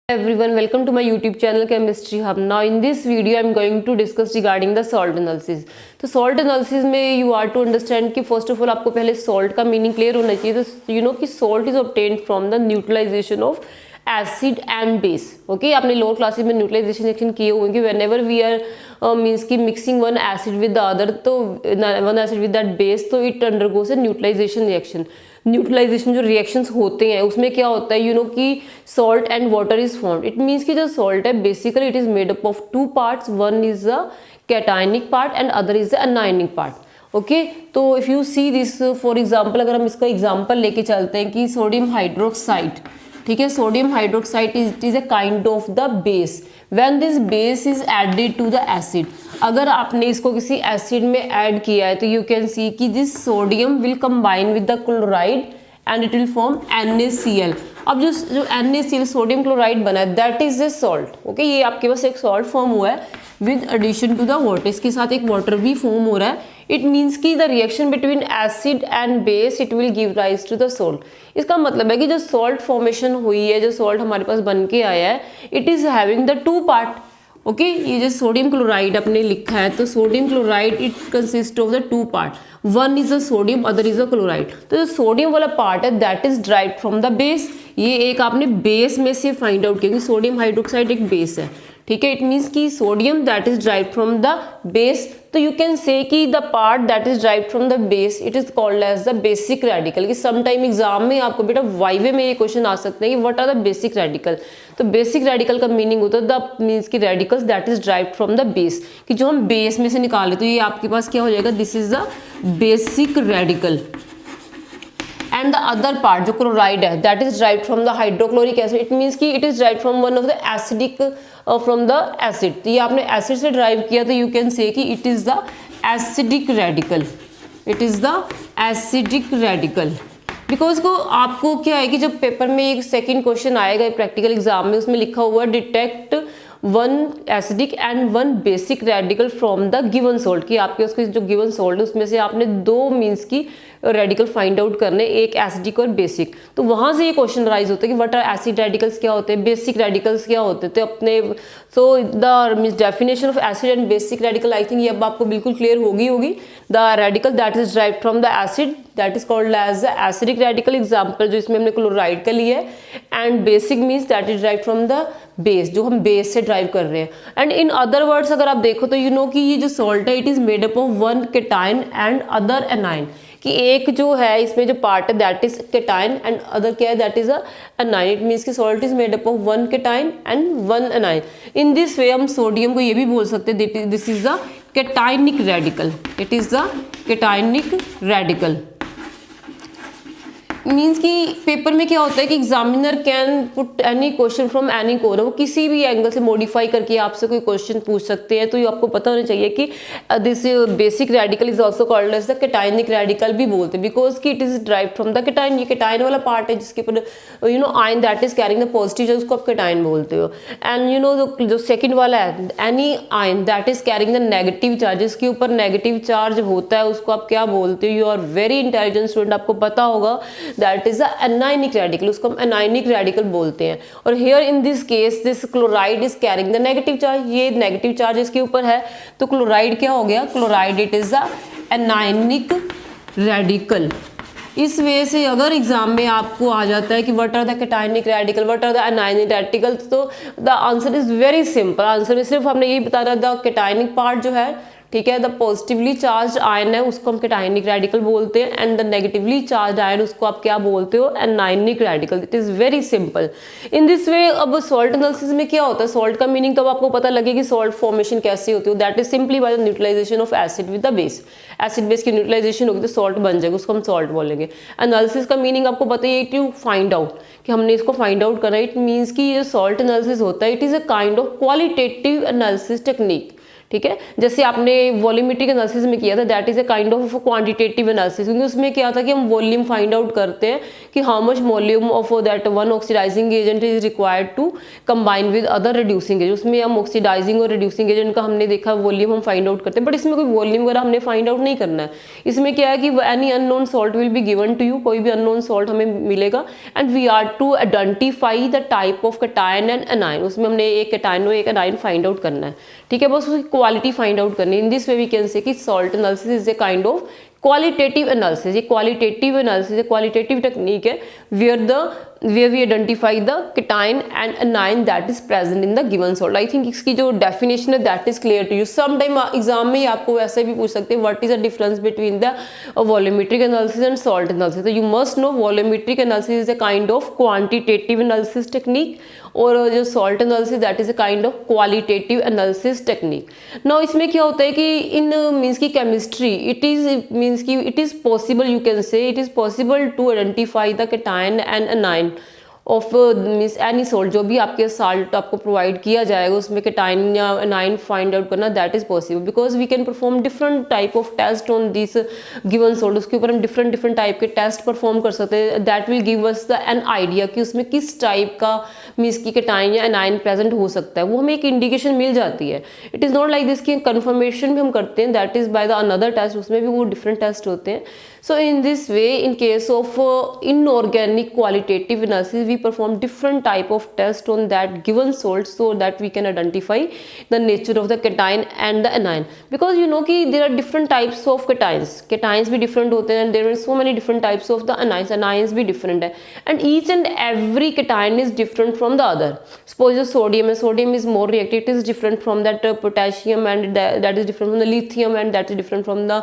Everyone, welcome to my YouTube channel Chemistry Hub. Now in this video I'm going to discuss regarding the salt analysis. तो salt analysis में you are to understand कि first of all आपको पहले salt का meaning clear होना चाहिए. तो you know कि salt is obtained from the neutralization of acid and base. Okay, आपने lower classes में neutralization reaction किए हुए कि whenever we are means कि mixing one acid with the other, तो one acid with that base, तो it undergoes a neutralization reaction. Neutralization जो reactions होते हैं उसमें क्या होता है, यू नो कि salt and water is formed. It means कि जो सॉल्ट है basically it is made up of two parts. One is the cationic part and other is the anionic part. Okay, तो if you see this for example, अगर हम इसका example लेके चलते हैं कि सोडियम हाइड्रोक्साइड, ठीक है, sodium hydroxide is a kind of the base. When this base is added to the acid, अगर आपने इसको किसी एसिड में ऐड किया है तो यू कैन सी कि this sodium will combine with the chloride and it will form NaCl. अब जो NaCl सोडियम क्लोराइड बना है that is the salt. Okay, ये आपके पास एक सॉल्ट फॉर्म हुआ है with addition to the water. इसके साथ एक वाटर भी फॉर्म हो रहा है. इट मीन्स कि the reaction between acid and base it will give rise to the salt. इसका मतलब है कि जो सॉल्ट फॉर्मेशन हुई है, जो सॉल्ट हमारे पास बन के आया है, it is having the two part. Okay, ये जो सोडियम क्लोराइड आपने लिखा है, तो sodium chloride it consist of the two part. One is a sodium, other is a chloride. तो जो सोडियम वाला पार्ट है that is derived from the base. ये एक आपने बेस में से फाइंड आउट किया कि सोडियम हाइड्रोक्साइड एक बेस है. ठीक है, इट मीन्स कि sodium that is derived from the base. तो यू कैन से कि the part that is derived from the base it is called as the basic radical. कि सम टाइम एग्जाम में आपको बेटा वाइवे में ये क्वेश्चन आ सकते हैं कि what are the basic radical. तो बेसिक रेडिकल का मीनिंग होता है द मीन्स की radicals that is derived from the base, कि जो हम बेस में से निकाले. तो ये आपके पास क्या हो जाएगा, this is the basic radical. And the other part जो क्लोराइड है that is derived from the hydrochloric acid. It means कि it is derived from one of the acidic from the acid. तो ये आपने एसिड से drive किया तो you can say कि it is the acidic radical. It is the acidic radical. Because को आपको क्या है कि जब पेपर में एक सेकेंड क्वेश्चन आएगा प्रैक्टिकल एग्जाम में, उसमें लिखा हुआ detect one acidic and one basic radical from the given salt. कि आपके उसके जो गिवन सॉल्ट है उसमें से आपने दो मीन्स की रेडिकल फाइंड आउट करने, एक एसिडिक और बेसिक. तो वहां से ये क्वेश्चन राइज होता है कि व्हाट आर एसिड रेडिकल्स क्या होते हैं, बेसिक रेडिकल्स क्या होते हैं. तो अपने so the means definition of acid and basic radical I think ये अब आपको बिल्कुल क्लियर होगी. The radical that is derived from the acid that is called as the acidic radical. Example जो इसमें हमने क्लोराइड का लिया है. And basic means that is derived from the base, जो हम बेस से ड्राइव कर रहे हैं. एंड इन अदर वर्ड्स अगर आप देखो तो यू नो कि ये जो सॉल्ट है it is made up of one cation and other anion. कि एक जो है इसमें जो पार्ट है that is cation and other क्या है that is a anion. It means कि salt is made up of one cation and one anion. In this way हम सोडियम को ये भी बोल सकते हैं this is the cationic radical. It is the cationic radical. Means कि paper में क्या होता है कि examiner can put any question from any corner. वो किसी भी एंगल से मॉडिफाई करके आपसे कोई क्वेश्चन पूछ सकते हैं. तो ये आपको पता होना चाहिए कि this basic radical is also called as the cationic radical भी बोलते हैं. बिकॉज कि it is derived from the cation. ये केटाइन वाला पार्ट है जिसके ऊपर you know ion that is carrying the positive charge, उसको आप केटाइन बोलते हो. एंड यू नो जो सेकेंड वाला है anion that is carrying the negative charge, जिसके ऊपर नेगेटिव चार्ज होता है उसको आप क्या बोलते हो. You are very intelligent student, आपको पता होगा that is the anionic radical. उसको हम एनायनिक रेडिकल बोलते हैं. और here in this case this chloride is carrying the negative charge. ये नेगेटिव चार्ज इसके ऊपर है तो क्लोराइड क्या हो गया, chloride it is the anionic radical. इस वजह से अगर एग्जाम में आपको आ जाता है कि what are the cationic radical, what are the anionic radical, तो the answer is very simple. Answer में सिर्फ हमने ये बताना द केटाइनिक पार्ट जो है, ठीक है, द पॉजिटिवली चार्ज आयन है उसको हम केटाइनिक रेडिकल बोलते हैं. And the negatively charge ion उसको आप क्या बोलते हो, anionic radical. It is very simple. In this वे अब सॉल्ट एनालिसिस में क्या होता है, सॉल्ट का मीनिंग तो अब आपको पता लगे कि सॉल्ट फॉर्मेशन कैसे होती है. That is simply by the neutralisation of acid with the base. Acid base की न्यूट्रलाइजेशन होगी तो सॉल्ट बन जाएगा, उसको हम सॉल्ट बोलेंगे. एनालिसिस का मीनिंग आपको पता है टू फाइंड आउट, कि हमने इसको फाइंड आउट करना है. इट मीन्स कि ये सॉल्ट एनालिसिस होता है it is a kind of qualitative analysis technique. ठीक है। जैसे आपने वॉल्यूमेट्रिक एनालिसिस में किया था, that is a kind of quantitative analysis, क्योंकि उसमें क्या था कि हम वॉल्यूम फाइंड आउट करते हैं कि how much volume of that one oxidising agent is required to combine with other reducing agent. उसमें हम ऑक्सीडाइजिंग और रिड्यूसिंग एजेंट का हमने देखा वॉल्यूम हम फाइंड आउट करते हैं, बट इसमें कोई वॉल्यूम वगैरह हमने फाइंड आउट नहीं करना है। इसमें क्या है कि any unknown salt will be given to you, कोई भी अननोन सॉल्ट हमें मिलेगा, and we are to identify the type of cation and anion. उसमें हमने एक कैटायन और एक एनायन फाइंड आउट करना है, ठीक है, बस उसकी क्वालिटी फाइंड आउट करनी है। In this way we can say कि salt analysis is a kind of qualitative analysis. ये क्वालिटेटिव एनालिसिस, क्वालिटेटिव टेक्निक है where we identify the cation and anion that is present in the given salt। I think इसकी जो definition है that is clear to you। sometime exam में ही आपको वैसे भी पूछ सकते हैं what is the difference between the volumetric analysis and salt analysis। तो you must know volumetric analysis is a kind of quantitative analysis technique, और जो salt analysis that is a kind of qualitative analysis technique। now इसमें क्या होता है कि इन means की chemistry it is possible, you can say it is possible to identify the cation and anion of means any salt. जो भी आपके salt आपको प्रोवाइड किया जाएगा उसमें कैटायन या एनायन फाइंड आउट करना, that is possible because we can perform different type of test on this given salt. उसके ऊपर हम डिफरेंट टाइप के टेस्ट परफॉर्म कर सकते हैं, that will give us the an idea कि उसमें किस टाइप का मीन्स की कैटायन या एनायन प्रेजेंट हो सकता है, वो हमें एक इंडिकेशन मिल जाती है। It is not like this कि कन्फर्मेशन भी हम करते हैं, that is by the another test, उसमें भी वो डिफरेंट टेस्ट होते हैं। So in this way, in case of inorganic qualitative analysis, we perform different type of test on that given salt so that we can identify the nature of the cation and the anion। Because you know कि there are different types of cations, cations भी different होते हैं, and there are so many different types of the anions, anions भी different है, and each and every cation is different from the other। Suppose sodium है, sodium is more reactive, it is different from that potassium, and that is different from the lithium, and that is different from the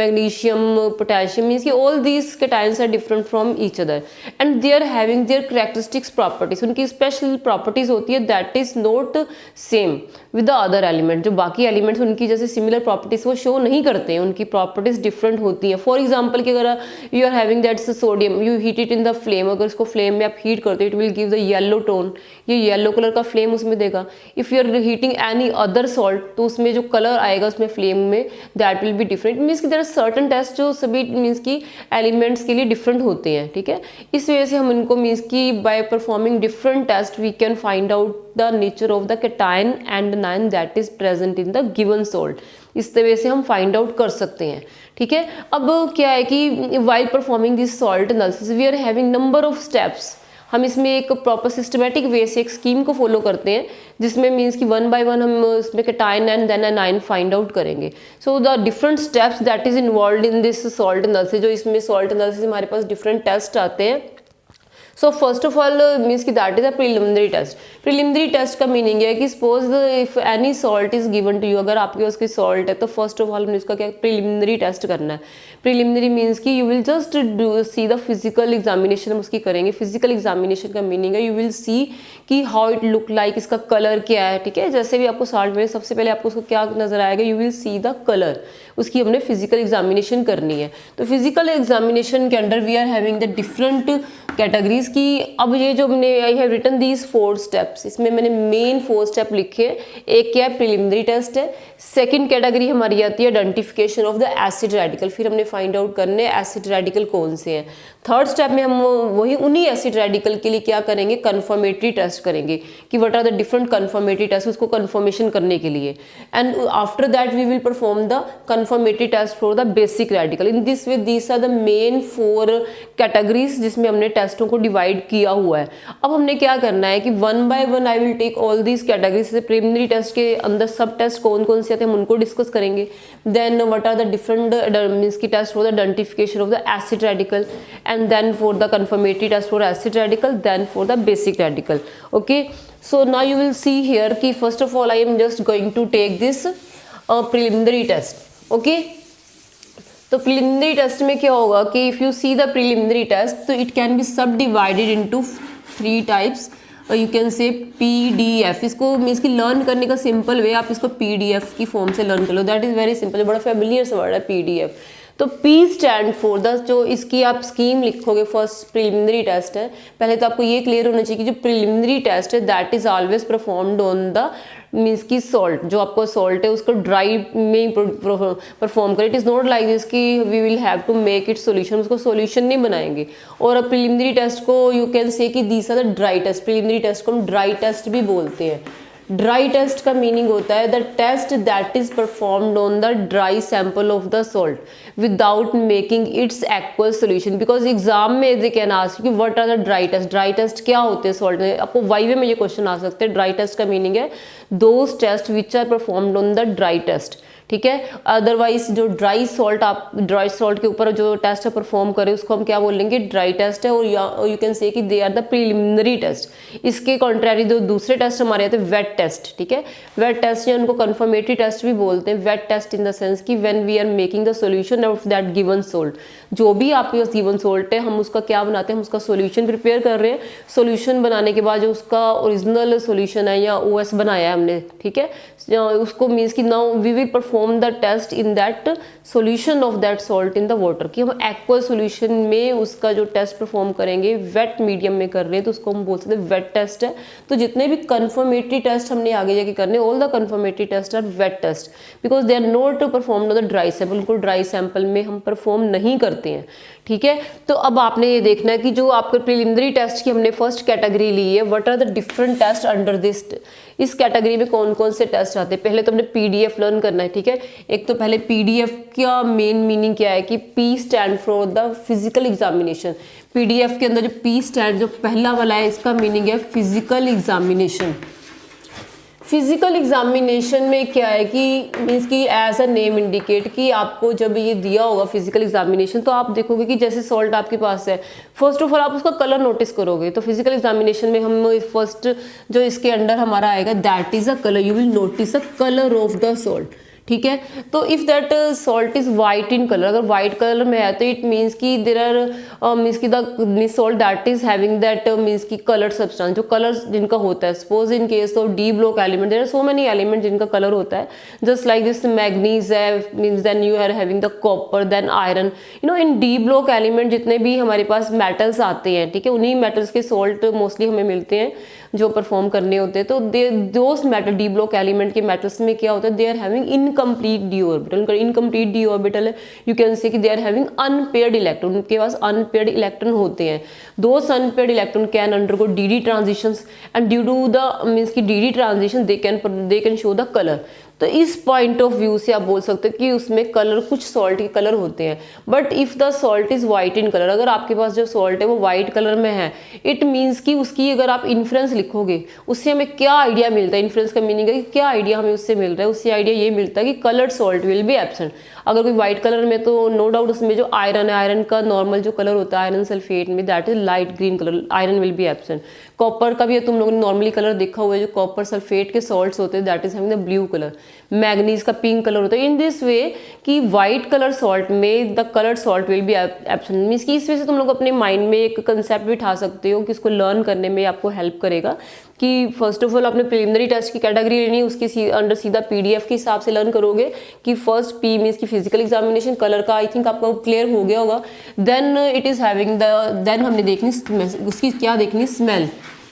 magnesium, potassium, means कि all these cations are different from each other and they are having their characteristics properties। उनकी special properties होती है that is not same with the other element। जो बाकी elements उनकी जैसे similar properties वो show नहीं करते हैं, उनकी properties different होती हैं। For example कि अगर you are having that sodium, you heat it in the flame, अगर इसको flame में आप heat करते हो it will give the yellow tone, ये yellow color का flame उसमें देगा। If you are heating any other salt तो उसमें जो color आएगा उसमें flame में that will be different। means कि there are certain tests जो सभी means की एलिमेंट्स के लिए डिफरेंट होते हैं, ठीक है। इस वजह से हम इनको मीन्स की by performing different test we can find out the nature of the cation and anion that is present in the given salt. इस तरह से हम फाइंड आउट कर सकते हैं, ठीक है। अब क्या है कि while performing this salt analysis we are having number of steps. हम इसमें एक प्रॉपर सिस्टमेटिक वे से एक स्कीम को फॉलो करते हैं जिसमें मीन्स कि वन बाय वन हम इसमें cation and then anion find out करेंगे। So the different steps that is involve in this salt analysis, जो इसमें सॉल्ट एनालिसिस हमारे पास डिफरेंट टेस्ट आते हैं। So first of all means कि that is a preliminary test. Preliminary test का meaning है कि suppose if any salt is given to you, अगर आपके पास कोई सॉल्ट है तो फर्स्ट ऑफ ऑल हमने उसका क्या प्रिलिमिनरी टेस्ट करना है। प्रिलिमिनरी मीन्स कि you will just see the physical examination हम उसकी करेंगे। फिजिकल एग्जामिनेशन का मीनिंग है यू विल सी कि हाउ इट लुक लाइक, इसका कलर क्या है, ठीक है। जैसे भी आपको सॉल्ट में सबसे पहले आपको उसको क्या नजर आएगा, you will see the colour, उसकी हमने फिजिकल एग्जामिनेशन करनी है। तो फिजिकल एग्जामिनेशन के under we are having the different categories की। अब ये जो हमने I have written these 4 steps, इसमें मैंने मेन 4 स्टेप लिखे। एक क्या है, प्रिलिमिनरी टेस्ट है। सेकंड कैटेगरी हमारी आती है identification of the acid radical, फिर हमने फाइंड आउट करने एसिड रेडिकल कौन से हैं। थर्ड स्टेप में हम वही उन्हीं एसिड रेडिकल के लिए क्या करेंगे, कन्फर्मेटरी टेस्ट करेंगे कि what are the different confirmatory test, उसको कन्फर्मेशन करने के लिए। And after that we will perform the confirmatory test for the basic radical. In this way these are the main 4 categories जिसमें हमने टेस्टों को डिवाइड किया हुआ है। अब हमने क्या करना है कि one by one I will take all these categories. से प्रिलिमिनरी टेस्ट के अंदर सब टेस्ट कौन कौन से आते हैं हम उनको डिस्कस करेंगे। Then what are the different means की test for the identification of the acid radical, and then for the confirmatory test for acid radical, then for the basic radical. Okay, so now you will see here कि first of all I am just going to take this preliminary test. Okay, तो preliminary test में क्या होगा कि if you see the preliminary test तो it can be subdivided into 3 types। You can से PDF, इसको means कि learn करने का सिंपल वे आप इसको PDF की फॉर्म से लर्न कर लो, दैट इज़ वेरी सिंपल, बड़ा फेमिलियर सा वर्ड है PDF। तो P स्टैंड फॉर द, जो इसकी आप स्कीम लिखोगे फर्स्ट प्रिलिमिनरी टेस्ट है, पहले तो आपको ये क्लियर होना चाहिए कि जो प्रिलिमिनरी टेस्ट है that is always performed on the means की सॉल्ट, जो आपका सॉल्ट है उसको ड्राई में परफॉर्म करें। It is not like this कि we will have to make it solution, उसको सोल्यूशन नहीं बनाएंगे। और अब प्रिलिमिनरी टेस्ट को यू कैन से कि these are the dry test, preliminary test को हम ड्राई टेस्ट भी बोलते हैं। ड्राई टेस्ट का मीनिंग होता है the test that is performed on the dry sample of the salt without making its aqueous solution. Because exam में they can ask कि what are the dry test, dry test क्या होते हैं salt में। आपको वाईवे में ये क्वेश्चन आ सकते हैं। ड्राई टेस्ट का मीनिंग है those test which are performed on the dry test, ठीक है। अदरवाइज जो ड्राई सॉल्ट, आप ड्राई सॉल्ट के ऊपर जो टेस्ट परफॉर्म करें उसको हम क्या बोलेंगे, ड्राई टेस्ट है। और यू कैन से कि they are the preliminary test. इसके कॉन्ट्रेरी जो दूसरे टेस्ट हमारे आते हैं वेट टेस्ट, ठीक है। वेट टेस्ट या उनको कंफर्मेटरी टेस्ट भी बोलते हैं। Wet test in the sense कि when we are making the solution of that given salt, जो भी आपके पास गिवन सॉल्ट है हम उसका क्या बनाते हैं, हम उसका सॉल्यूशन प्रिपेयर कर रहे हैं। सॉल्यूशन बनाने के बाद जो उसका ओरिजिनल सॉल्यूशन है या ओएस बनाया है हमने, ठीक है, उसको मीन्स कि now we will perform the test in that solution of that salt in the water, कि हम एक्वस सॉल्यूशन में उसका जो टेस्ट परफॉर्म करेंगे, वेट मीडियम में कर रहे हैं तो उसको हम बोल सकते हैं वेट टेस्ट है। तो जितने भी कंफर्मेटरी टेस्ट हमने आगे जाके करने, all the confirmatory test are wet test because they are not performed on the dry sample. उनको ड्राई सैंपल में हम परफॉर्म नहीं करते हैं, ठीक है। तो अब आपने ये देखना है कि जो आपके प्रिलिमिनरी टेस्ट की हमने फर्स्ट कैटेगरी ली है, what are the different test under this. इस कैटेगरी में कौन कौन से टेस्ट आते हैं, पहले तो हमने पीडीएफ लर्न करना है, ठीक है। एक तो पहले पीडीएफ का मेन मीनिंग क्या है कि P stand for the physical examination. PDF के अंदर जो पी स्टैंड जो पहला वाला है इसका मीनिंग है फिजिकल एग्जामिनेशन। फिजिकल एग्जामिनेशन में क्या है कि मीन्स कि एज अ नेम इंडिकेट कि आपको जब ये दिया होगा फिजिकल एग्जामिनेशन तो आप देखोगे कि जैसे सॉल्ट आपके पास है, फर्स्ट ऑफ ऑल आप उसका कलर नोटिस करोगे। तो फिजिकल एग्जामिनेशन में हम फर्स्ट जो इसके अंडर हमारा आएगा that is a colour, you will notice a colour of the salt, ठीक है। तो if that salt is white in colour, अगर वाइट कलर में है तो इट मीन्स कि देर आर मीन्स की the salt that is having that means की कलर सब्सटेंस, जो कलर जिनका होता है। Suppose in case of D block element there are so many element जिनका कलर होता है, जस्ट लाइक दिस मैग्नीज है means then you are having the copper then iron. You know in D block element जितने भी हमारे पास metals आते हैं, ठीक है, उन्हीं मेटल्स के सॉल्ट मोस्टली हमें मिलते हैं जो परफॉर्म करने होते हैं। तो those metal D block element के मेटल्स में क्या होता है, they are having incomplete D orbital. उनका इनकम्प्लीट डी ऑर्बिटल है, यू कैन से कि they are having unpaired electron, उनके पास अनपेयर्ड इलेक्ट्रॉन होते हैं। Those unpaired electron can undergo D transitions and due to the means की D transition they can show the colour. तो इस point of view से आप बोल सकते हो कि उसमें कलर, कुछ सॉल्ट के कलर होते हैं। But if the salt is white in colour, अगर आपके पास जो सॉल्ट है वो वाइट कलर में है, इट मीन्स कि उसकी अगर आप इन्फ्रेंस लिखोगे उससे हमें क्या आइडिया मिलता है। इन्फ्रेंस का मीनिंग है कि क्या आइडिया हमें उससे मिल रहा है। उससे आइडिया ये मिलता है कि coloured salt will B absent. अगर कोई व्हाइट कलर में तो नो डाउट उसमें जो आयरन है, आयरन का नॉर्मल जो कलर होता है आयरन सल्फेट में that is light green colour, iron will be absent. Copper का भी तुम लोगों ने नॉर्मली कलर देखा हुआ है, जो कॉपर सल्फेट के सॉल्ट्स होते हैं that is having the blue colour. Manganese का पिंक कलर होता है। इन दिस वे कि व्हाइट कलर सॉल्ट में the coloured salt will B absent. Means कि इस वजह से तुम लोग अपने माइंड में एक कंसेप्ट बिठा सकते हो कि इसको लर्न करने में आपको हेल्प करेगा कि फर्स्ट ऑफ ऑल आपने प्रिलिमिनरी टेस्ट की कैटेगरी लेनी है, उसकी अंडर सीधा पीडीएफ के हिसाब से लर्न करोगे कि फर्स्ट पी मीन्स की फिजिकल एग्जामिनेशन, कलर का आई थिंक आपको क्लियर हो गया होगा। Then it is having then हमने देखनी उसकी क्या देखनी, smell.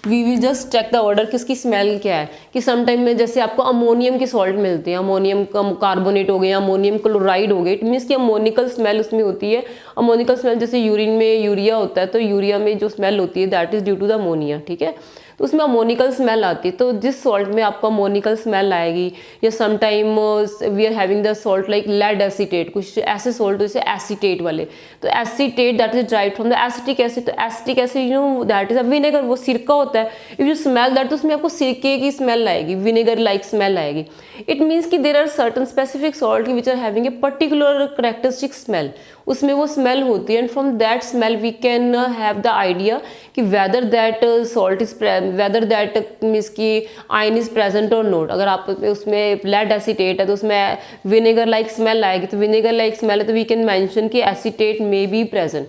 We will just check the order कि उसकी स्मेल क्या है। कि समटाइम में जैसे आपको अमोनियम के सॉल्ट मिलते हैं, अमोनियम का कार्बोनेट हो गया, अमोनियम क्लोराइड हो गया, इट मीन्स कि अमोनिकल स्मेल उसमें होती है। अमोनिकल स्मेल जैसे यूरिन में यूरिया होता है तो यूरिया में जो स्मेल होती है that is due to the ammonia, ठीक है। तो उसमें अमोनिकल स्मेल आती है। तो जिस सॉल्ट में आपको अमोनिकल स्मेल आएगी, या sometime we are having the salt like lead acetate, कुछ ऐसे सॉल्ट जैसे एसीटेट वाले। तो acetate that is derived from the acetic acid. तो acetic acid you know that is a vinegar, वो सिरका होता है। इफ यू स्मेल दैट तो उसमें आपको सिरके की स्मेल आएगी, विनेगर लाइक स्मेल आएगी। इट मीन्स कि there are certain specific salt which are having a particular characteristic smell, उसमें वो स्मेल होती है। And from that smell we can have the idea कि whether that salt is whether that means की ion is present और not. अगर आप उसमें लेड एसीटेट है तो उसमें विनेगर लाइक स्मेल आएगी, तो विनेगर लाइक स्मेल है तो वी कैन मेंशन कि acetate may be present.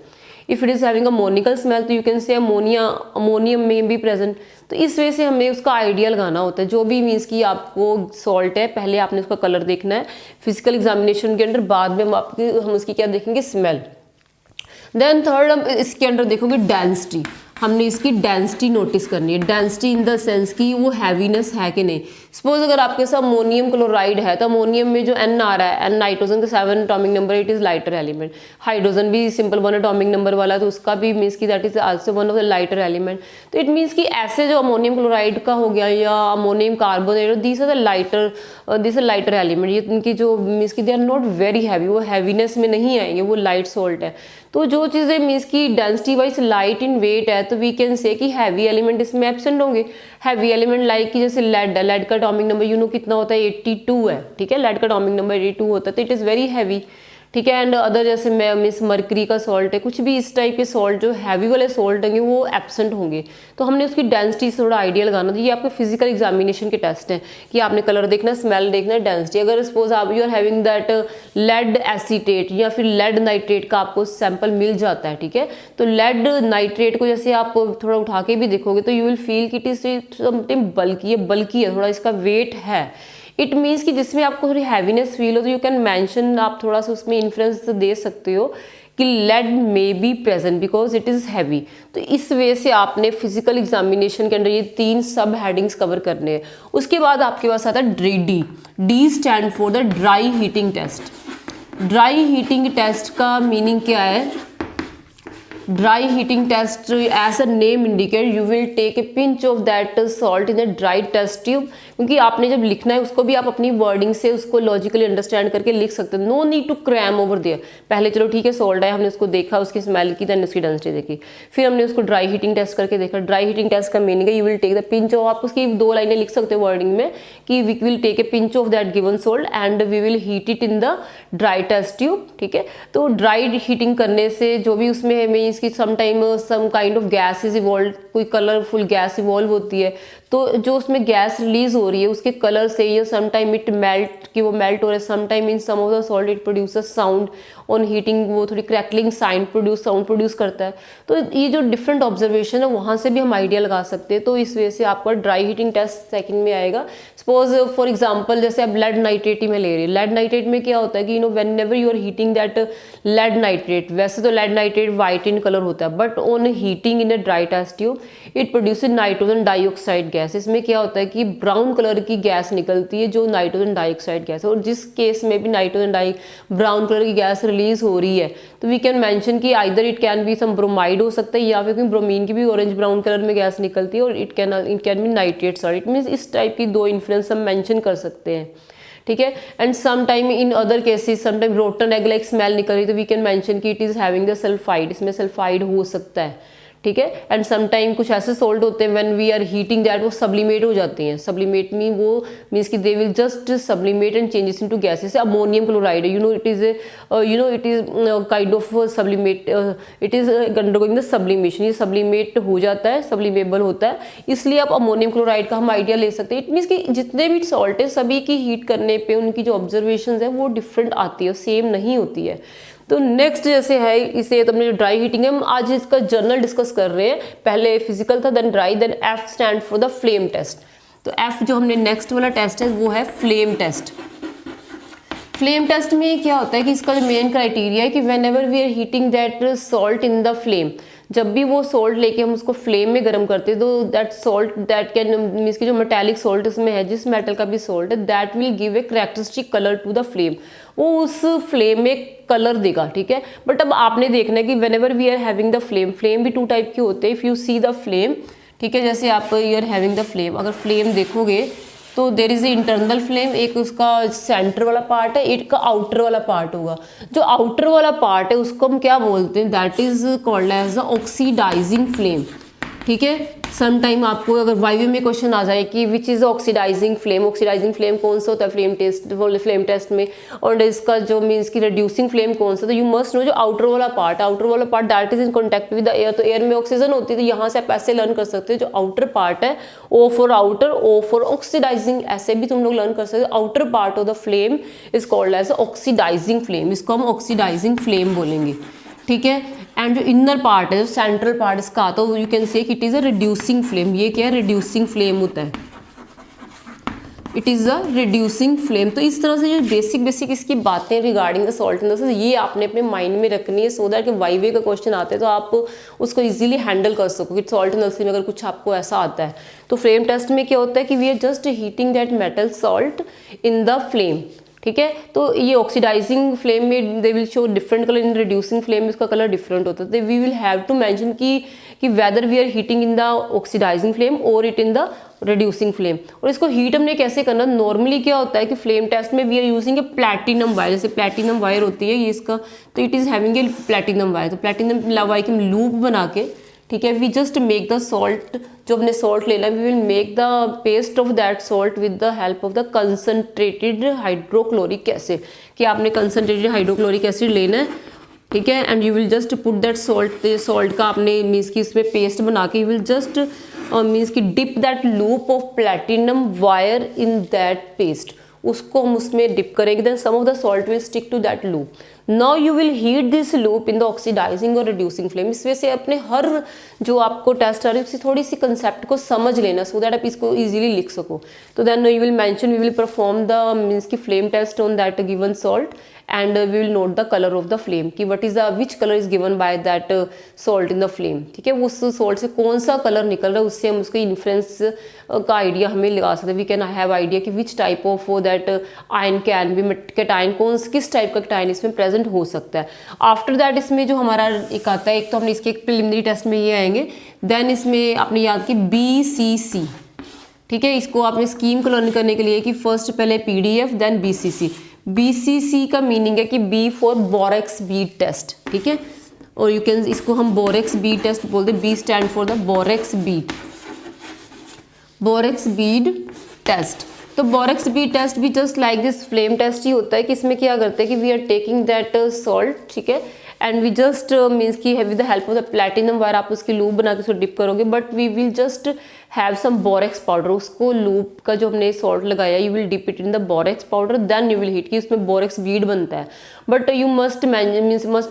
If it is having ammoniacal smell तो यू कैन से अमोनियम में बी प्रेजेंट। तो इस वजह से हमें उसका आइडिया लगाना होता है। जो भी मीन्स की आपको सॉल्ट है पहले आपने उसका कलर देखना है फिजिकल एग्जामिनेशन के अंदर, बाद में हम उसकी क्या देखेंगे, स्मेल। देन थर्ड हम इसके अंदर देखोगे डेंसिटी। हमने इसकी डेंसिटी नोटिस करनी है। डेंसिटी इन द सेंस की वो हैवीनेस है कि नहीं। सपोज अगर आपके पास अमोनियम क्लोराइड है तो अमोनियम में जो N आ रहा है, N नाइट्रोजन का 7 atomic number, it is lighter element. Hydrogen भी सिंपल 1 एटॉमिक नंबर वाला, तो उसका भी मीन्स की that is also one of the lighter element. तो इट मीन्स कि ऐसे जो अमोनियम क्लोराइड का हो गया या ammonium carbonate, this are lighter element. ये इनकी जो मीन्स की they are not very heavy, वो हैवीनेस में नहीं आएंगे, वो लाइट सॉल्ट है। तो जो चीज़ें मीन्स की density wise light in weight है, तो वी कैन से कि हैवी एलिमेंट इसमें एब्सेंट होंगे। हैवी एलिमेंट लाइक कि जैसे लेड है, लेड का एटॉमिक नंबर यू नो कितना होता है, 82 है, ठीक है, लेड का एटॉमिक नंबर 82 होता है, तो इट इज़ वेरी हैवी, ठीक है। एंड अदर जैसे मिस मर्करी का सॉल्ट है, कुछ भी इस टाइप के सॉल्ट जो हैवी वाले सॉल्ट होंगे वो एब्सेंट होंगे। तो हमने उसकी डेंसिटी से थोड़ा आइडिया लगाना था। ये आपके फिजिकल एग्जामिनेशन के टेस्ट हैं कि आपने कलर देखना, स्मेल देखना, डेंसिटी। अगर सपोज आप you are having that lead acetate या फिर लेड नाइट्रेट का आपको सैंपल मिल जाता है, ठीक है, तो लेड नाइट्रेट को जैसे आप थोड़ा उठा के भी देखोगे तो यू विल फील कि इट इज समथिंग बल्की है, थोड़ा इसका वेट है। इट मीन्स कि जिसमें आपको थोड़ी हैवीनेस फील हो तो यू कैन मैंशन, आप थोड़ा सा उसमें इन्फ्लुएंस दे सकते हो कि lead may be present because it is heavy. तो इस वे से आपने फिजिकल एग्जामिनेशन के अंदर ये 3 सब हेडिंग्स कवर करने हैं। उसके बाद आपके पास आता है D stand for the dry heating test. Dry heating test का मीनिंग क्या है? Dry heating test, as a name indicate, you will take a pinch of that salt in a dry test tube. क्योंकि आपने जब लिखना है उसको भी आप अपनी वर्डिंग से उसको लॉजिकली अंडरस्टैंड करके लिख सकते हो। No need to cram over there. पहले चलो ठीक है सॉल्ट है, हमने उसको देखा, उसकी स्मेल की, देन उसकी डेंसिटी देखी, फिर हमने उसको ड्राई हीटिंग टेस्ट करके देखा। ड्राई हीटिंग टेस्ट का मीनिंग है you will take the pinch of, आप उसकी 2 लाइनें लिख सकते हो वर्डिंग में कि we will take a pinch of that given salt and we will heat it in the dry test tube, ठीक है। तो ड्राई हीटिंग करने से जो भी उसमें है मीन्स की sometime some kind of gas is evolve, कोई कलरफुल गैस इवॉल्व होती है, तो जो उसमें गैस रिलीज हो रही है उसके कलर से ये समटाइम इट मेल्ट, कि वो मेल्ट हो रहा है, sometime in some of the salt it produces sound on heating, वो थोड़ी क्रैकलिंग साउंड प्रोड्यूस करता है। तो ये जो डिफरेंट ऑब्जर्वेशन है वहाँ से भी हम आइडिया लगा सकते हैं। तो इस वजह से आपका ड्राई हीटिंग टेस्ट सेकंड में आएगा। सपोज फॉर एग्जांपल जैसे आप लेड नाइट्रेट ही में ले रहे हैं, लेड नाइट्रेट में क्या होता है कि whenever you are heating that lead nitrate, वैसे तो lead nitrate white in colour होता है, but on heating in a dry test tube it produces nitrogen dioxide gas. इसमें क्या होता है कि ब्राउन कलर की गैस निकलती है जो नाइट्रोजन डाइऑक्साइड गैस है, और जिस केस में भी ब्राउन कलर की गैस रिलीज हो रही है तो वी कैन मेंशन कि either it can be some bromide हो सकता है या फिर ब्रोमीन की भी ऑरेंज ब्राउन कलर में गैस निकलती है, और it can be nitrate salt. It means इस टाइप की 2 इन्फ्लुएंस हम मेंशन कर सकते हैं, ठीक है। And some time in other cases sometime rotten egg like smell निकल रही तो वी कैन मेंशन कि it is having the sulphide, इसमें सल्फाइड हो सकता है, ठीक है। एंड समटाइम कुछ ऐसे सॉल्ट होते हैं when we are heating that वो सब्लिमेट हो जाते हैं। सब्लिमेट में वो मीन्स कि they will just sublimate and changes into gases. Ammonium chloride है, it is kind of sublimate, it is undergoing the sublimation, ये सब्लिमेट हो जाता है, सब्लिमेबल होता है, इसलिए आप अमोनियम क्लोराइड का हम आइडिया ले सकते हैं। इट मीन्स कि जितने भी सॉल्ट है सभी की हीट करने पे उनकी जो ऑब्जर्वेशन है वो डिफरेंट आती है, सेम नहीं होती है। तो नेक्स्ट जैसे है इसे तो अपने जो ड्राई हीटिंग है, हम आज इसका जर्नल डिस्कस कर रहे हैं। पहले फिजिकल था, then dry, then F stand for the flame test. तो एफ जो हमने नेक्स्ट वाला टेस्ट है वो है फ्लेम टेस्ट। फ्लेम टेस्ट में क्या होता है कि इसका जो मेन क्राइटेरिया है कि whenever we are heating that salt in the flame, जब भी वो सॉल्ट लेके हम उसको फ्लेम में गर्म करते हैं तो that salt that can means की जो मेटालिक सॉल्ट इसमें है, जिस मेटल का भी सॉल्ट है, that will give a characteristic colour to the flame, वो उस फ्लेम में कलर देगा, ठीक है। बट अब आपने देखना है कि whenever we are having the flame भी 2 टाइप के होते हैं। If you see the flame, ठीक है, जैसे आप you are having the flame, अगर फ्लेम देखोगे तो there is a internal flame, एक उसका सेंटर वाला पार्ट है, एक का आउटर वाला पार्ट होगा। जो आउटर वाला पार्ट है उसको हम क्या बोलते हैं, that is called as the oxidising flame, ठीक है। सम टाइम आपको अगर वाईवे में क्वेश्चन आ जाए कि विच इज ऑक्सीडाइजिंग फ्लेम कौन सा होता है फ्लेम टेस्ट में, और इसका जो मीन्स की रिड्यूसिंग फ्लेम कौन सा, तो यू मस्ट नो जो आउटर वाला part that is in contact with the air, तो एयर में ऑक्सीजन होती है, तो यहाँ से आप ऐसे लर्न कर सकते हो जो आउटर पार्ट है, O for outer, O for oxidising, ऐसे भी तुम लोग लर्न कर सकते हो। Outer part of the flame is called as oxidising flame, इसको हम ऑक्सीडाइजिंग फ्लेम बोलेंगे, ठीक है। एंड जो इनर पार्ट है, जो सेंट्रल पार्ट इसका, तो यू कैन से it is a reducing flame, ये क्या है, रिड्यूसिंग फ्लेम होता है। It is the reducing flame. तो इस तरह से जो बेसिक इसकी बातें रिगार्डिंग द सॉल्ट एनालिसिस ये आपने अपने माइंड में रखनी है, सो दैट कि वाईवे का क्वेश्चन आते हैं तो आप उसको इजीली हैंडल कर सको कि सॉल्ट एनालिसिस में अगर कुछ आपको ऐसा आता है। तो फ्लेम टेस्ट में क्या होता है कि we are just heating that metal salt in the flame, ठीक है। तो ये ऑक्सीडाइजिंग फ्लेम में they will show different colour, in reducing flame में इसका कलर डिफरेंट होता है। तो we will have to mention कि whether we are heating in the oxidising flame और it in the reducing flame. और इसको हीट हमने कैसे करना, नॉर्मली क्या होता है कि फ्लेम टेस्ट में we are using a platinum wire, जैसे प्लैटिनम वायर होती है ये इसका, तो it is having a platinum wire. तो प्लैटिनम वायर की हम लूप बना के, ठीक है, we just make the salt, जो हमने सॉल्ट लेना है we will make the paste of that salt with the help of the concentrated hydrochloric acid, कि आपने कंसनट्रेटेड हाइड्रोक्लोरिक एसिड लेना है, ठीक है, and you will just put that salt का आपने मीन्स की इसमें पेस्ट बना के यू विल जस्ट मीन्स की dip that loop of platinum wire in that paste, उसको हम उसमें डिप करेंगे, then some of the salt will stick to that loop. Now you will heat this loop in the oxidising और reducing flame. इस वजह से अपने हर जो आपको टेस्ट आ रही है उसकी थोड़ी सी कंसेप्ट को समझ लेना, सो दैट आप इसको इजीली लिख सको। तो then you will mention, we will perform the means की flame test on that given salt and we will note the colour of the flame, कि what is the which colour is given by that salt in the flame, ठीक है। उस salt से कौन सा colour निकल रहा है उससे हम उसके इन्फ्लुएंस का आइडिया हमें लगा सकते हैं। वी कैन हैव आइडिया कि which type of that ion can be cation, किस टाइप का कैटायन इसमें प्रेजेंट हो सकता है। आफ्टर दैट इसमें जो हमारा एक आता है, एक तो हमने इसके एक प्रिलिमिनरी टेस्ट में ये आएंगे, देन इसमें आपने याद की BCC, ठीक है। इसको आपने स्कीम को लर्न करने के लिए कि फर्स्ट पहले PDF देन BCC। BCC का मीनिंग है कि B for borax bead test, ठीक है, और यू कैन इसको हम बोरेक्स बीड टेस्ट बोलते हैं। B stand for the borax bead test. तो बोरेक्स बीड टेस्ट भी just like this flame test ही होता है कि इसमें क्या करते हैं कि we are taking that salt, ठीक है, एंड वी जस्ट मीन्स की with the help of the platinum wire आप उसकी लूप बना के उसको डिप करोगे, but we will just have some borax powder, उसको लूप का जो हमने सॉल्ट लगाया you will dip it in the borax powder, then you will heat, कि उसमें बोरेक्स बीड बनता है। But you must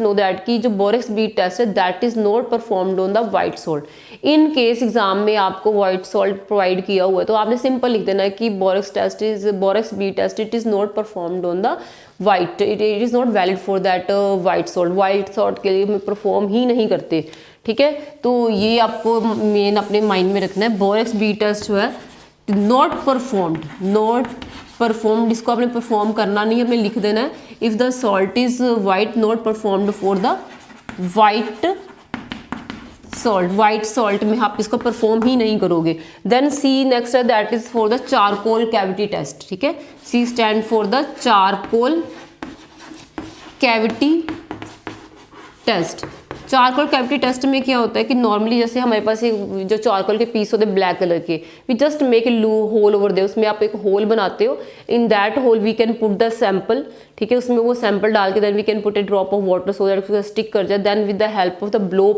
know that कि जो बोरेक्स बीड टेस्ट है that is not performed on the white salt. In case exam में आपको white salt provide किया हुआ है तो आपने सिंपल लिख देना है कि borax bead test it is not performed on the white, it is not valid for that white salt के लिए परफॉर्म ही नहीं करते, ठीक है। तो ये आपको मेन अपने माइंड में रखना है। बोरेक्स बीड टेस्ट जो है नॉट परफॉर्म्ड, इसको आपने परफॉर्म करना नहीं है, हमें लिख देना है if the salt is white not performed for the white salt में आप इसको परफॉर्म ही नहीं करोगे। देन C नेक्स्ट है that is for the charcoal cavity test, ठीक है। C stand for the charcoal cavity test. Charcoal cavity test में क्या होता है कि नॉर्मली जैसे हमारे पास एक जो चारकोल के पीस होते हैं ब्लैक कलर के, we just make a hole over there, उसमें आप एक होल बनाते हो, in that hole we can put the sample, ठीक है, उसमें वो सैंपल डाल के then we can put a drop of water so that उसको स्टिक कर जाए। Then with the help of the blow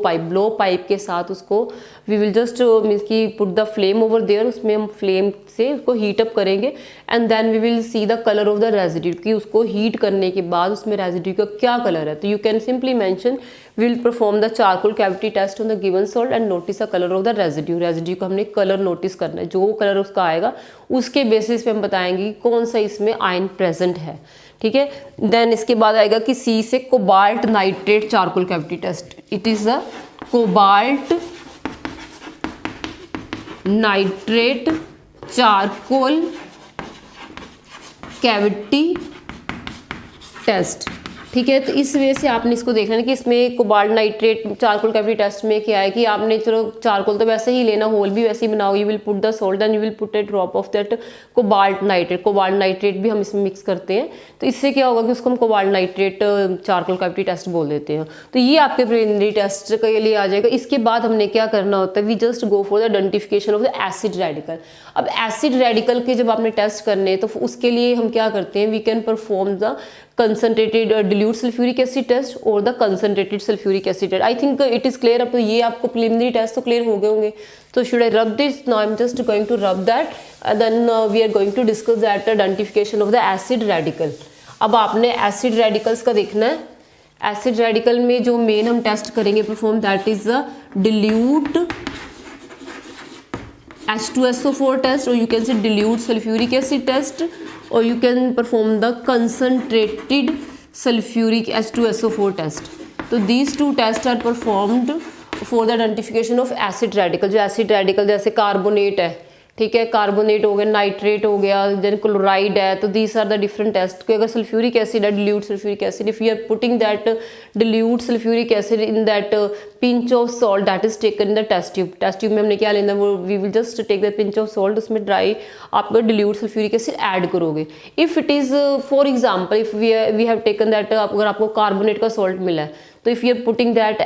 pipe के साथ उसको वी विल जस्ट मीन्स की put the flame over there, उसमें हम फ्लेम से उसको हीट अप करेंगे and then we will see the colour of the residue, कि उसको हीट करने के बाद उसमें रेजिड्यू का क्या कलर है। तो you can simply mention we will perform the charcoal cavity test on the given salt and notice the colour of the residue को हमने कलर नोटिस करना है, जो कलर उसका आएगा उसके बेसिस पे हम बताएंगे कि कौन सा इसमें आयन प्रेजेंट है, ठीक है। देन इसके बाद आएगा कि C से cobalt nitrate charcoal cavity test, it is the cobalt nitrate charcoal cavity test, ठीक है। तो इस वजह से आपने इसको देखना है कि इसमें cobalt nitrate charcoal cavity test में क्या है कि आपने चलो चारकोल तो वैसे ही लेना, होल भी वैसे ही बनाओ, you will put the salt and you will put a drop of that cobalt nitrate भी हम इसमें मिक्स करते हैं। तो इससे क्या होगा कि उसको हम cobalt nitrate charcoal cavity test बोल देते हैं। तो ये आपके प्रिलिमिनरी टेस्ट के लिए आ जाएगा। इसके बाद हमने क्या करना होता है, we just go for the identification of the acid radical. अब एसिड रेडिकल के जब आपने टेस्ट करने हैं तो उसके लिए हम क्या करते हैं, we can perform the concentrated dilute sulphuric acid test और the concentrated sulphuric acid test. I think it is clear. अब तो ये आपको प्रिलिमिनरी टेस्ट तो क्लियर हो गए होंगे। तो should I rub this? Now I am just going to rub that, then we are going to discuss that identification of the acid radical. अब आपने एसिड रेडिकल्स का देखना है। एसिड रेडिकल में जो मेन हम टेस्ट करेंगे perform that is the dilute H2SO4 test, or you can say dilute sulfuric acid test, or you can perform the concentrated sulfuric H2SO4 test. तो these two tests are performed for the identification of acid radical. जो acid radical जैसे carbonate है, ठीक है, carbonate हो गया, nitrate हो गया, देन क्लोराइड है, तो these are the different test. कि अगर सल्फ्यूरिक एसिड है, dilute sulphuric acid, if you are putting that dilute sulphuric acid in that pinch of salt that is taken in the test tube. Test tube में हमने क्या लेना, वो we will just take the pinch of salt, उसमें dry आप dilute sulphuric acid add करोगे. If it is for example, if we have taken that, अगर आपको कार्बोनेट का सॉल्ट मिला है, तो if you are putting that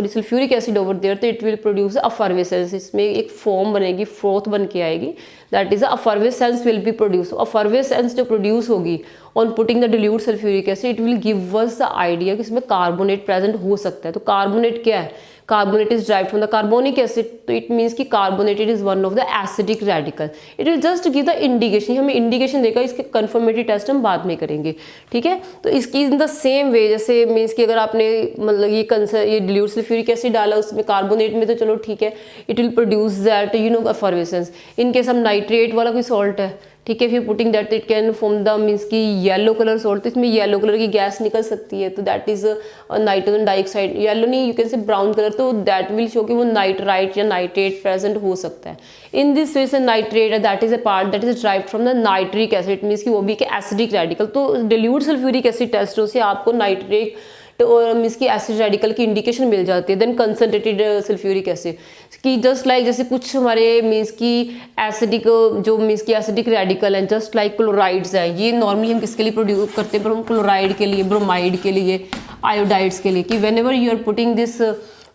sulphuric acid over there, तो इट विल प्रोड्यूस अफर्वेसेंस. इसमें एक फॉर्म बनेगी, फ्रोथ बन के आएगी, that is effervescence will be produce. Effervescence जो प्रोड्यूस होगी on putting the dilute sulphuric acid, it will give us the idea कि इसमें कार्बोनेट प्रेजेंट हो सकता है. तो कार्बोनेट क्या है, carbonate is derived from the carbonic acid, तो इट मीन्स कि carbonated is one of the acidic radical. It will just give the indication, हमें इंडिकेशन देगा. इसके कंफर्मेटरी टेस्ट हम बाद में करेंगे, ठीक है. तो इसकी इन द सेम वे, जैसे मीन्स कि अगर आपने मतलब ये डिल्यूट सल्फ्यूरिक एसिड डाला उसमें कार्बोनेट में, तो चलो ठीक है, it will produce that effervescence. In case हम नाइट्रेट वाला कोई सॉल्ट है, ठीक है, फिर putting that it can form the means की येलो कलर सॉल्ट, तो इसमें येलो कलर की गैस निकल सकती है, तो that is nitrogen dioxide. Yellow नहीं, you can say brown colour, तो दैट विल शो कि वो नाइट्राइट या नाइट्रेट प्रेजेंट हो सकता है. इन दिस वे से nitrate that is a part that is derived from the nitric acid, means की वो भी एक एसिडिक रेडिकल. तो डिल्यूट सल्फ्यूरिक एसिड टेस्टों से आपको नाइट्रिक और मीन्स की एसिड रेडिकल की इंडिकेशन मिल जाती है. देन कंसनट्रेटेड सल्फ्यूरिक एसिड की जस्ट लाइक जैसे कुछ हमारे मीन्स की एसिडिक जो मीन्स की एसिडिक रेडिकल हैं, जस्ट लाइक क्लोराइड्स हैं, ये नॉर्मली हम किसके लिए प्रोड्यूस करते हैं, हम क्लोराइड के लिए, ब्रोमाइड के लिए, आयोडाइड्स के लिए, कि whenever you are putting this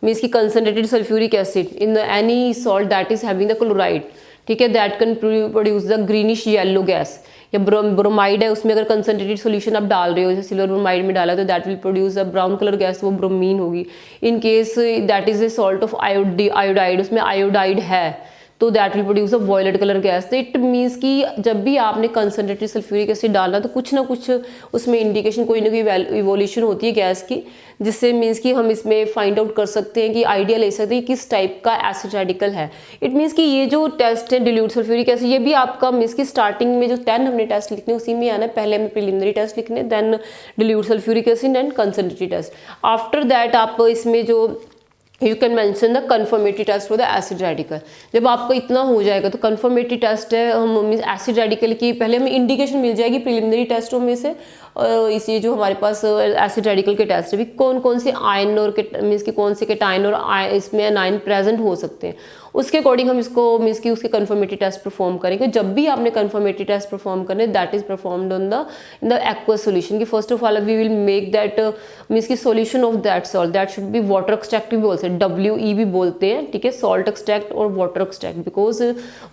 means की concentrated sulphuric acid in any salt that is having the chloride, ठीक है, that can produce the greenish yellow gas. या ब्रोमाइड है, उसमें अगर कंसनट्रेटेड सॉल्यूशन आप डाल रहे हो, जैसे सिल्वर ब्रोमाइड में डाला, तो that will produce a brown colour gas, वो ब्रोमीन होगी. In case that is a salt of iodide, उसमें आयोडाइड है, तो that will produce a violet colour gas. तो इट मीन्स कि जब भी आपने कंसनट्रेटेड सल्फ्यूरिक एसिड डालना, तो कुछ ना कुछ उसमें इंडिकेशन, कोई ना कोई इवोल्यूशन होती है गैस की, जिससे मीन्स कि हम इसमें फाइंड आउट कर सकते हैं, कि आइडिया ले सकते हैं किस टाइप का एसिड रेडिकल है. इट मीन्स कि ये जो टेस्ट है डिल्यूट सल्फ्यूरिक एसिड, ये भी आपका मीन्स की स्टार्टिंग में जो 10 हमने टेस्ट लिखने उसी में आना है. पहले हमें प्रिलिमिनरी टेस्ट लिखने, then dilute sulphuric acid and concentrated test. After that आप इसमें जो you can mention the confirmatory test for the acid radical. जब आपका इतना हो जाएगा, तो कन्फर्मेटरी टेस्ट है, हम मीन्स एसिड रेडिकल की पहले हमें इंडिकेशन मिल जाएगी प्रिलिमिनरी टेस्टों में से. इसी जो हमारे पास एसिड रेडिकल के टेस्ट है भी, कौन कौन से आयन और मीन्स की कौन से केटाइन और इसमें एनाइन प्रेजेंट हो सकते हैं, उसके अकॉर्डिंग हम इसको मीन्स की उसके कन्फर्मेटरी टेस्ट परफॉर्म करेंगे. जब भी आपने कन्फर्मेटरी टेस्ट परफॉर्म करने, that is performed on the in the aqueous solution. की first of all we will make that means की solution of that salt, that should be water extract भी बोलते हैं, WE भी बोलते हैं, ठीक है, सॉल्ट एक्सट्रैक्ट और वाटर एक्सट्रैक्ट, बिकॉज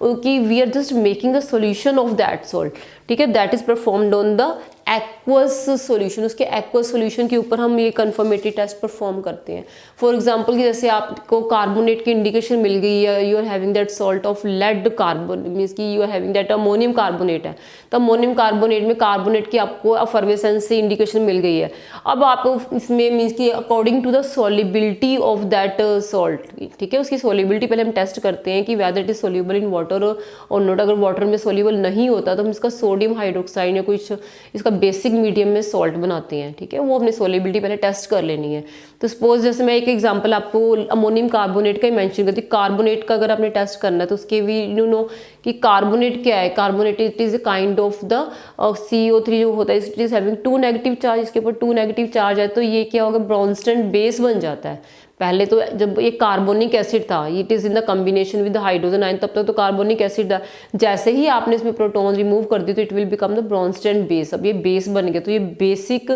कि we are just making the solution of that salt, ठीक है. That is performed on the aqueous solution. उसके एक्वस सोल्यूशन के ऊपर हम ये कन्फर्मेटरी टेस्ट परफॉर्म करते हैं. फॉर एग्जांपल कि जैसे आपको कार्बोनेट की इंडिकेशन मिल गई है, you are having that salt of lead carbon, means की you are having that ammonium carbonate है, तो अमोनियम कार्बोनेट में कार्बोनेट की आपको अफर्वेसेंस से इंडिकेशन मिल गई है. अब आप इसमें मीन्स की according to the solubility of that salt, ठीक है, उसकी सॉल्युबिलिटी पहले हम टेस्ट करते हैं कि whether it is soluble in water और नॉट. अगर वाटर में सोल्यूबल नहीं होता, तो हम इसका सोडियम हाइड्रोक्साइड या कुछ इसका बेसिक मीडियम में सॉल्ट बनाते हैं, ठीक है, वो अपनी सोल्युबिलिटी पहले टेस्ट कर लेनी है. तो सपोज जैसे मैं एक एग्जांपल आपको अमोनियम कार्बोनेट का ही मेंशन करती हूँ. कार्बोनेट का अगर आपने टेस्ट करना है, तो उसके भी यू नो कि कार्बोनेट क्या है. Carbonate it is a kind of the CO3 जो होता है, it is having 2 negative charge, इसके ऊपर 2 नेगेटिव चार्ज है, तो ये क्या होगा, ब्रॉन्स्टन बेस बन जाता है. पहले तो जब ये कार्बोनिक एसिड था, it is in the combination with hydrogen ion, तब तक तो कार्बोनिक एसिड था. जैसे ही आपने इसमें प्रोटॉन रिमूव कर दी, तो it will become the Bronsted base. अब ये बेस बन गया, तो ये बेसिक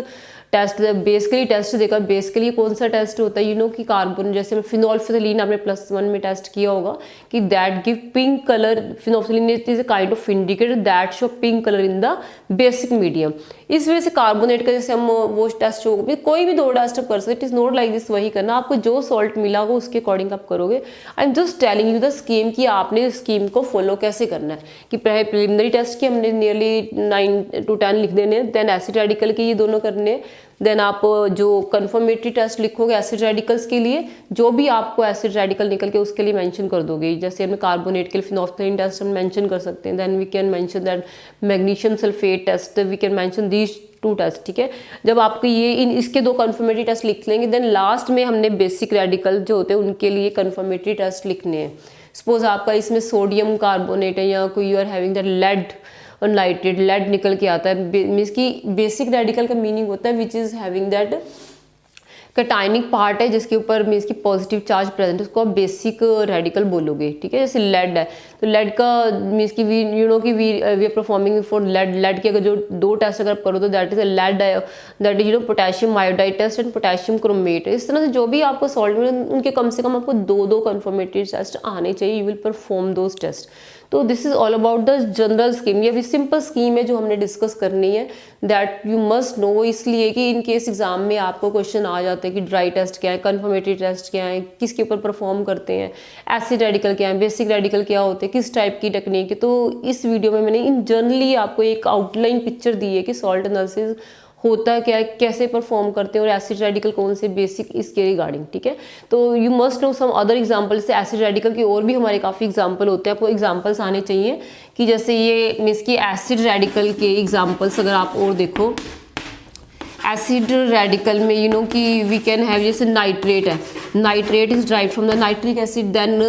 टेस्ट बेस के लिए टेस्ट देखा. बेस के लिए कौन सा टेस्ट होता है, यू नो कि कार्बन, जैसे फिनोल्फिथलीन आपने +1 में टेस्ट किया होगा कि that give pink colour. Phenolphthalein it is a kind of indicator that show pink colour in the basic medium. इस वजह से कार्बोनेट का जैसे हम वो टेस्ट होगा, कोई भी 2 टेस्ट कर सकते. It is not like this, वही करना, आपको जो सॉल्ट मिला होगा उसके अकॉर्डिंग आप करोगे. आई am just telling you the scheme कि आपने स्कीम को फॉलो कैसे करना है. कि पहले प्रिलिमिनरी टेस्ट की हमने नियरली 9 to 10 लिख देने, देन एसिड रेडिकल के ये दोनों करने, देन आप जो कन्फर्मेटरी टेस्ट लिखोगे एसिड रेडिकल्स के लिए, जो भी आपको एसिड रेडिकल निकल के उसके लिए मेंशन कर दोगे। जैसे हमने कार्बोनेट के लिए फिनोल्फथालीन टेस्ट हम मेंशन कर सकते हैं। Then we can mention that magnesium sulphate test, we can mention these 2 test, ठीक है। जब आपको ये इसके 2 कन्फर्मेटरी टेस्ट लिख लेंगे, देन लास्ट में हमने बेसिक रेडिकल जो होते हैं उनके लिए कन्फर्मेटरी टेस्ट लिखने हैं। सपोज आपका इसमें सोडियम कार्बोनेट है या कोई you are having that lead unlighted, lead निकल के आता है, मीन्स की बेसिक रेडिकल का मीनिंग होता है which is having that cationic part है जिसके ऊपर मीन्स की पॉजिटिव चार्ज प्रेजेंट, उसको आप बेसिक रेडिकल बोलोगे, ठीक है। जैसे लेड है तो लेड का मीन्स की वी यू नो कि we are performing for lead के अगर जो 2 टेस्ट अगर आप करो तो that is lead, that is potassium iodide test and potassium chromate. इस तरह से जो भी आपको सॉल्ट में उनके कम से कम आपको 2 कन्फर्मेटरी टेस्ट आने चाहिए, you will perform those test. तो this is all about the general scheme. ये भी सिंपल स्कीम है जो हमने डिस्कस करनी है, दैट यू मस्ट नो, इसलिए कि इन केस एग्जाम में आपको क्वेश्चन आ जाते हैं कि ड्राई टेस्ट क्या है, कन्फर्मेटरी टेस्ट क्या है, किसके ऊपर परफॉर्म करते हैं, एसिड रेडिकल क्या है, बेसिक रेडिकल क्या होते हैं, किस टाइप की टेक्निक है। तो इस वीडियो में मैंने इन जनरली आपको एक आउटलाइन पिक्चर दी है कि सॉल्ट एनालिसिस होता क्या है, कैसे परफॉर्म करते हैं और एसिड रेडिकल कौन से, बेसिक इसके रिगार्डिंग, ठीक है। तो you must know some other example, से एसिड रेडिकल की और भी हमारे काफ़ी एग्जांपल होते हैं, आपको एग्जांपल्स आने चाहिए कि जैसे ये मीन्स की एसिड रेडिकल के एग्जांपल्स अगर आप और देखो, एसिड रेडिकल में यू नो कि वी कैन हैव, जैसे नाइट्रेट है, nitrate is derived from the nitric acid, then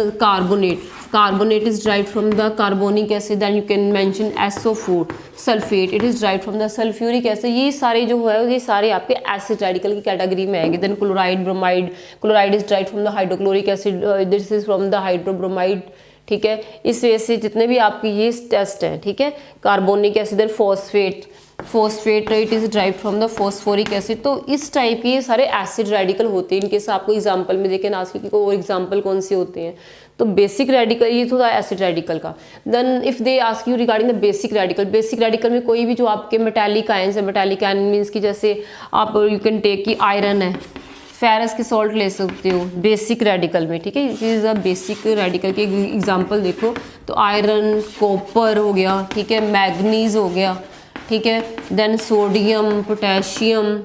carbonate is derived from the carbonic acid, then you can mention SO4, sulphate it is derived from the sulfuric acid। ये सारे जो है ये सारे आपके acid radical की category में आएंगे। Then chloride, bromide, chloride is derived from the hydrochloric acid, this is from the hydrobromide, ठीक है। इस वजह से जितने भी आपके ये टेस्ट हैं, ठीक है, carbonic acid, phosphate it is derived from the phosphoric acid. तो इस टाइप के ये सारे एसिड रेडिकल होते हैं। इनके आपको एग्जांपल में देखें ना कि और एग्जांपल कौन से होते हैं, तो बेसिक रेडिकल ये तो था एसिड रेडिकल का। Then if they ask you regarding the basic radical में कोई भी जो आपके मेटालिक आयंस है, मेटालिक आयन मीन्स की जैसे आप यू कैन टेक की आयरन है, फेरस के सॉल्ट ले सकते हो बेसिक रेडिकल में, ठीक है। This is a basic radical के एग्जांपल देखो तो आयरन, कॉपर हो गया, ठीक है, मैग्नीज हो गया, ठीक है, देन सोडियम, पोटेशियम,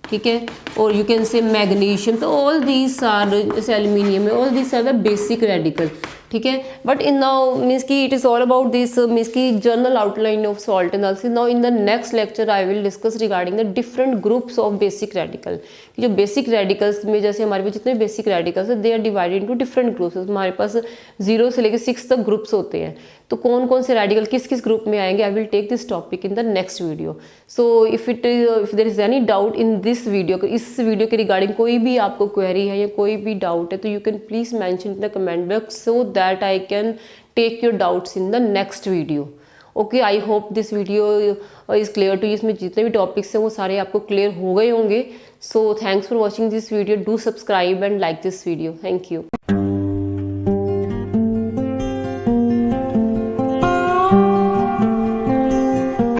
ठीक है, और यू कैन से मैग्नीशियम। तो ऑल दीज आर, जैसे एल्यूमिनियम है, all these are the basic radical, ठीक है। बट इन नाउ मीन्स की it is all about this means की general outline of salt analysis. Now in the next lecture I will discuss regarding the different groups of basic radical. जो basic radicals में जैसे हमारे पास जितने basic radicals है they are divided into different groups. हमारे पास 0 से लेकर 6 तक ग्रुप्स होते हैं। तो कौन कौन से रेडिकल किस किस ग्रुप में आएंगे, I will take this topic in the next video. So if there is any doubt in this video, इस वीडियो के रिगार्डिंग कोई भी आपको क्वेरी है या कोई भी डाउट है तो you can please mention in the comment box so that I can take your doubts in the next video. Okay, I hope this video is clear to you. इसमें जितने भी टॉपिक्स हैं वो सारे आपको क्लियर हो गए होंगे। So thanks for watching this video, do subscribe and like this video, thank you.